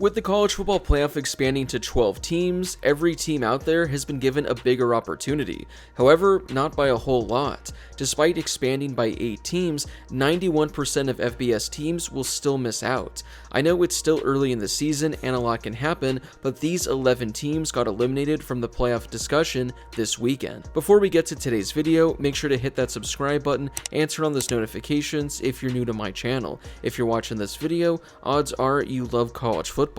With the college football playoff expanding to 12 teams, every team out there has been given a bigger opportunity. However, not by a whole lot. Despite expanding by 8 teams, 91% of FBS teams will still miss out. I know it's still early in the season and a lot can happen, but these 11 teams got eliminated from the playoff discussion this weekend. Before we get to today's video, make sure to hit that subscribe button and turn on those notifications if you're new to my channel. If you're watching this video, odds are you love college football,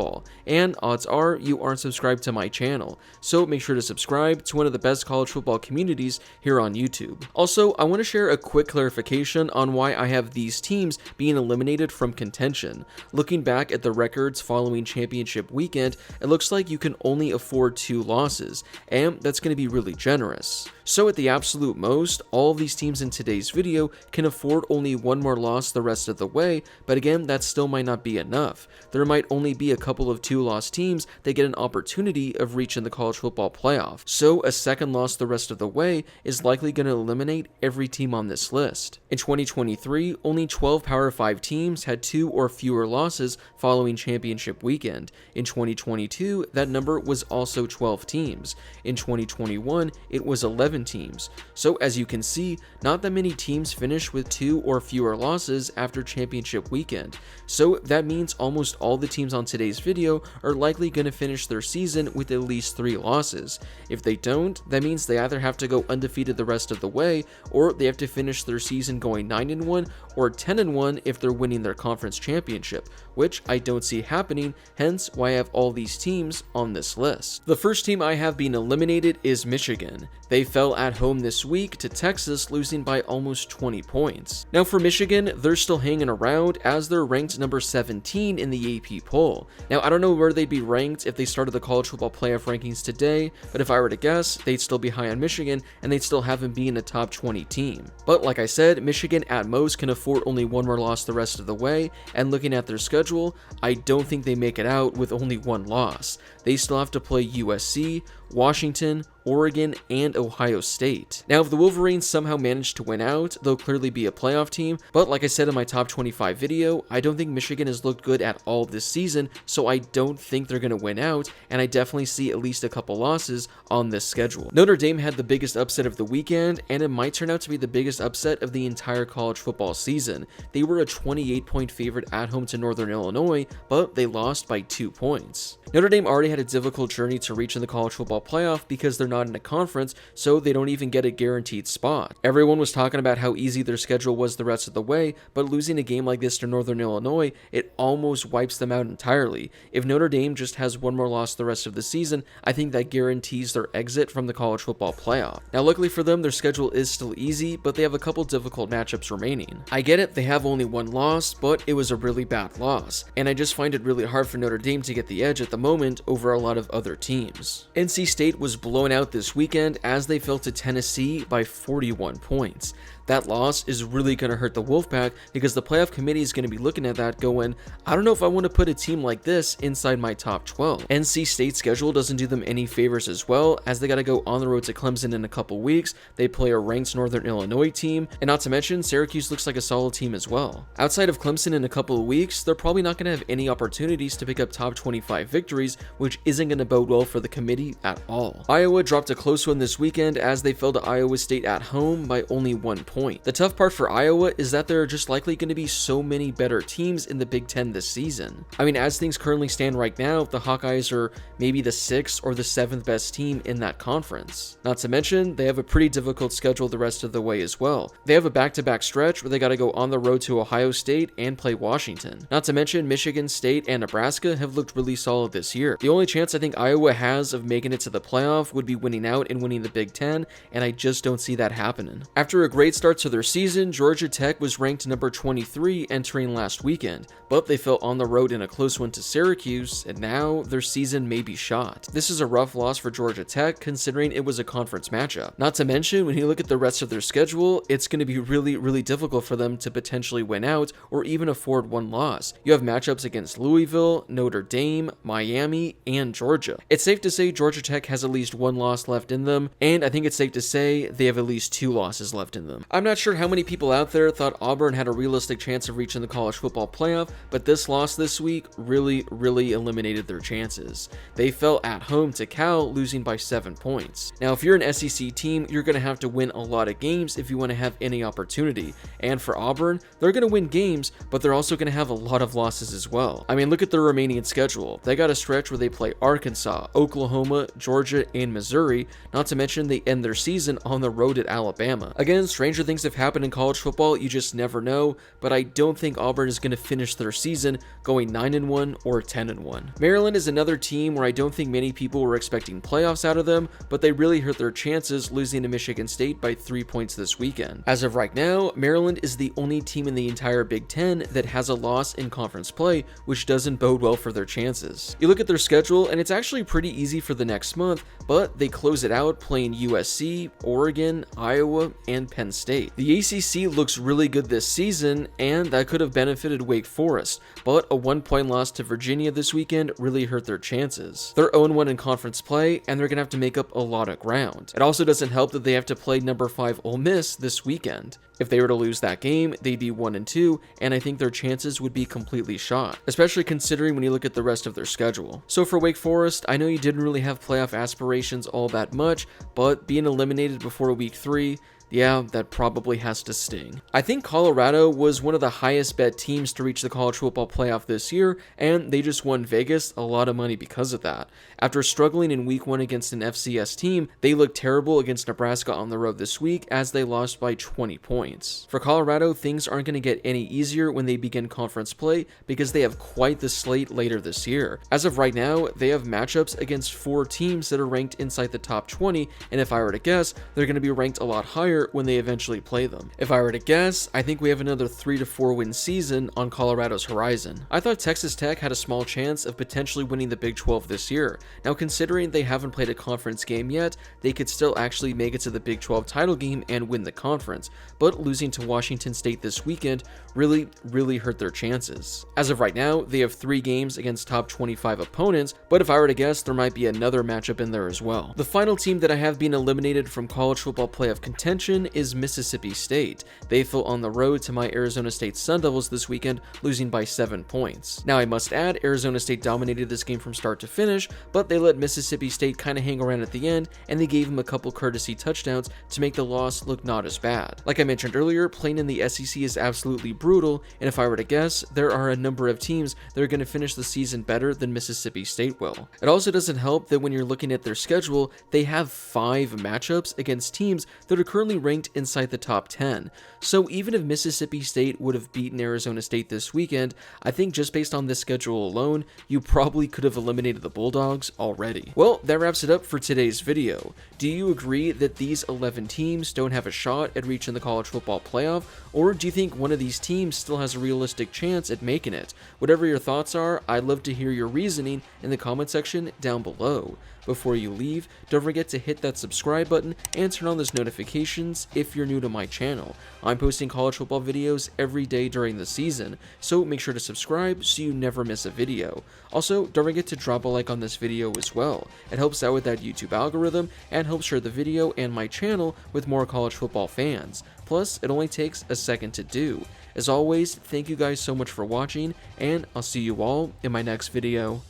and odds are you aren't subscribed to my channel, so make sure to subscribe to one of the best college football communities here on YouTube. Also, I want to share a quick clarification on why I have these teams being eliminated from contention. Looking back at the records following championship weekend, it looks like you can only afford 2 losses, and that's going to be really generous. So at the absolute most, all of these teams in today's video can afford only 1 more loss the rest of the way, but again, that still might not be enough. There might only be a couple of 2-loss teams that get an opportunity of reaching the college football playoff, so a second loss the rest of the way is likely going to eliminate every team on this list. In 2023, only 12 Power 5 teams had 2 or fewer losses following championship weekend. In 2022, that number was also 12 teams. In 2021, it was 11 teams. So as you can see, not that many teams finish with 2 or fewer losses after championship weekend. So that means almost all the teams on today's video are likely going to finish their season with at least 3 losses. If they don't, that means they either have to go undefeated the rest of the way, or they have to finish their season going 9-1 or 10-1 if they're winning their conference championship, which I don't see happening, hence why I have all these teams on this list. The first team I have being eliminated is Michigan. They fell at home this week to Texas, losing by almost 20 points. Now for Michigan, they're still hanging around as they're ranked number 17 in the AP poll. Now I don't know where they'd be ranked if they started the college football playoff rankings today, but if I were to guess, they'd still be high on Michigan and they'd still have them being a top 20 team. But like I said, Michigan at most can afford only 1 more loss the rest of the way, and looking at their schedule, I don't think they make it out with only 1 loss. They still have to play USC, Washington, Oregon, and Ohio State. Now, if the Wolverines somehow manage to win out, they'll clearly be a playoff team, but like I said in my top 25 video, I don't think Michigan has looked good at all this season, so I don't think they're going to win out, and I definitely see at least a couple losses on this schedule. Notre Dame had the biggest upset of the weekend, and it might turn out to be the biggest upset of the entire college football season. They were a 28-point favorite at home to Northern Illinois, but they lost by 2 points. Notre Dame already had a difficult journey to reach in the college football playoff because they're not in a conference, so they don't even get a guaranteed spot. Everyone was talking about how easy their schedule was the rest of the way, but losing a game like this to Northern Illinois, it almost wipes them out entirely. If Notre Dame just has 1 more loss the rest of the season, I think that guarantees their exit from the college football playoff. Now luckily for them, their schedule is still easy, but they have a couple difficult matchups remaining. I get it, they have only 1 loss, but it was a really bad loss, and I just find it really hard for Notre Dame to get the edge at the moment over a lot of other teams. NC State was blown out this weekend as they fell to Tennessee by 41 points. That loss is really going to hurt the Wolfpack because the playoff committee is going to be looking at that going, I don't know if I want to put a team like this inside my top 12. NC State's schedule doesn't do them any favors as well, as they got to go on the road to Clemson in a couple weeks. They play a ranked Northern Illinois team, and not to mention Syracuse looks like a solid team as well. Outside of Clemson in a couple of weeks, they're probably not going to have any opportunities to pick up top 25 victories, which isn't going to bode well for the committee at all. Iowa dropped a close one this weekend as they fell to Iowa State at home by only 1 point. The tough part for Iowa is that there are just likely going to be so many better teams in the Big Ten this season. I mean, as things currently stand right now, the Hawkeyes are maybe the 6th or the 7th best team in that conference. Not to mention, they have a pretty difficult schedule the rest of the way as well. They have a back-to-back stretch where they got to go on the road to Ohio State and play Washington. Not to mention, Michigan State and Nebraska have looked really solid this year. The only chance I think Iowa has of making it to the playoff would be winning out and winning the Big Ten, and I just don't see that happening. After a great start to their season, Georgia Tech was ranked number 23 entering last weekend, but they fell on the road in a close one to Syracuse, and now their season may be shot. This is a rough loss for Georgia Tech considering it was a conference matchup. Not to mention, when you look at the rest of their schedule, it's going to be really difficult for them to potentially win out or even afford 1 loss. You have matchups against Louisville, Notre Dame, Miami, and Georgia. It's safe to say Georgia Tech has at least 1 loss left in them, and I think it's safe to say they have at least 2 losses left in them. I'm not sure how many people out there thought Auburn had a realistic chance of reaching the college football playoff, but this loss this week really eliminated their chances. They fell at home to Cal, losing by 7 points. Now, if you're an SEC team, you're going to have to win a lot of games if you want to have any opportunity. And for Auburn, they're going to win games, but they're also going to have a lot of losses as well. I mean, look at their remaining schedule. They got a stretch where they play Arkansas, Oklahoma, Georgia, and Missouri, not to mention they end their season on the road at Alabama. Again, stranger things have happened in college football, you just never know, but I don't think Auburn is going to finish their season going 9-1 or 10-1. Maryland is another team where I don't think many people were expecting playoffs out of them, but they really hurt their chances losing to Michigan State by 3 points this weekend. As of right now, Maryland is the only team in the entire Big Ten that has a loss in conference play, which doesn't bode well for their chances. You look at their schedule, and it's actually pretty easy for the next month, but they close it out playing USC, Oregon, Iowa, and Penn State. The ACC looks really good this season, and that could have benefited Wake Forest, but a 1-point loss to Virginia this weekend really hurt their chances. They're 0-1 in conference play, and they're going to have to make up a lot of ground. It also doesn't help that they have to play number 5 Ole Miss this weekend. If they were to lose that game, they'd be 1-2, and I think their chances would be completely shot, especially considering when you look at the rest of their schedule. So for Wake Forest, I know you didn't really have playoff aspirations all that much, but being eliminated before week 3, yeah, that probably has to sting. I think Colorado was one of the highest bet teams to reach the college football playoff this year, and they just won Vegas a lot of money because of that. After struggling in week 1 against an FCS team, they looked terrible against Nebraska on the road this week as they lost by 20 points. For Colorado, things aren't going to get any easier when they begin conference play because they have quite the slate later this year. As of right now, they have matchups against 4 teams that are ranked inside the top 20, and if I were to guess, they're going to be ranked a lot higher when they eventually play them. If I were to guess, I think we have another 3 to 4 win season on Colorado's horizon. I thought Texas Tech had a small chance of potentially winning the Big 12 this year. Now, considering they haven't played a conference game yet, they could still actually make it to the Big 12 title game and win the conference, but losing to Washington State this weekend really hurt their chances. As of right now, they have 3 games against top 25 opponents, but if I were to guess, there might be another matchup in there as well. The final team that I have been eliminated from college football playoff contention is Mississippi State. They fell on the road to my Arizona State Sun Devils this weekend, losing by 7 points. Now, I must add, Arizona State dominated this game from start to finish, but they let Mississippi State kind of hang around at the end, and they gave them a couple courtesy touchdowns to make the loss look not as bad. Like I mentioned earlier, playing in the SEC is absolutely brutal, and if I were to guess, there are a number of teams that are going to finish the season better than Mississippi State will. It also doesn't help that when you're looking at their schedule, they have 5 matchups against teams that are currently ranked inside the top 10. So even if Mississippi State would have beaten Arizona State this weekend, I think just based on this schedule alone, you probably could have eliminated the Bulldogs already. Well, that wraps it up for today's video. Do you agree that these 11 teams don't have a shot at reaching the college football playoff, or do you think one of these teams still has a realistic chance at making it? Whatever your thoughts are, I'd love to hear your reasoning in the comment section down below. Before you leave, don't forget to hit that subscribe button and turn on those notifications if you're new to my channel. I'm posting college football videos every day during the season, so make sure to subscribe so you never miss a video. Also, don't forget to drop a like on this video as well. It helps out with that YouTube algorithm and helps share the video and my channel with more college football fans. Plus, it only takes a second to do. As always, thank you guys so much for watching, and I'll see you all in my next video.